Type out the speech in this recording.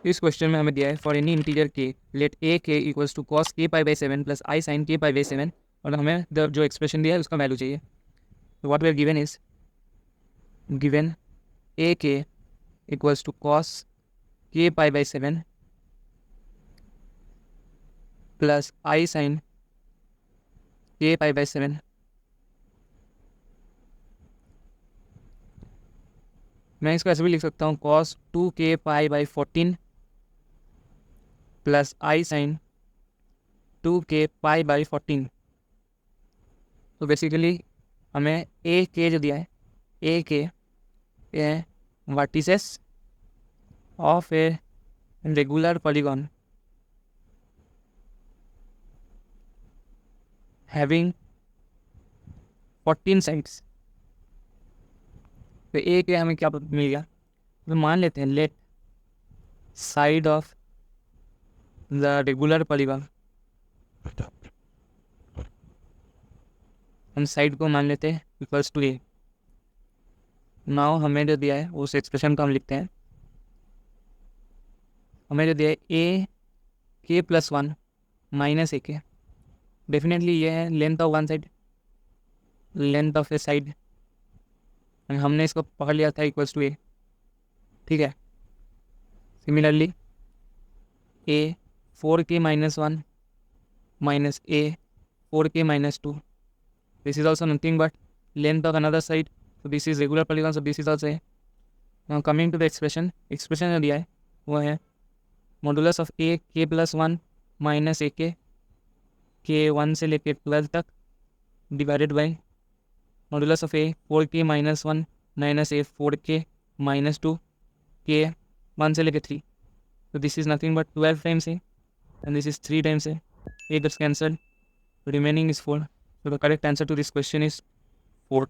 इस क्वेश्चन में हमें दिया है for any integer k let a k equals to cos k pi by 7 plus i sign k pi by 7 और हमें जो एक्सप्रेशन दिया है उसका वैल्यू चाहिए. तो what we are given is given a k equals to cos k pi by 7 plus i sign k pi by 7. मैं इसको ऐसे भी लिख सकता हूँ cos 2k pi by 14 plus i sine 2k pi by 14. तो बेसिकली हमें ए के जो दिया है ए के vertices of a regular polygon having 14 sides. तो ए के हमें क्या मिल गया. तो मान लेते हैं let side of the regular polygon, हम साइड को मान लेते हैं इक्वल्स टू ए. नाउ हमें जो दिया है उस एक्सप्रेशन को हम लिखते हैं. हमें जो दिया है ए के प्लस 1 माइनस ए के. डेफिनेटली ये है length of one side, length of A side. हमने इसको पकड़ लिया था इक्वल्स टू ए. ठीक है. Similarly A 4k minus 1 minus A 4k minus 2. This is also nothing but length of another side. So this is regular polygon. So this is also a. Now coming to the expression जो दिया है वो है modulus of ए के plus 1 minus ए के 1 से लेके 12 तक divided by modulus of A 4k minus 1 minus A 4k minus 2 के 1 से लेके 3. So this is nothing but 12 times a and this is 3 times a. A gets cancelled. Remaining is 4. So the correct answer to this question is 4.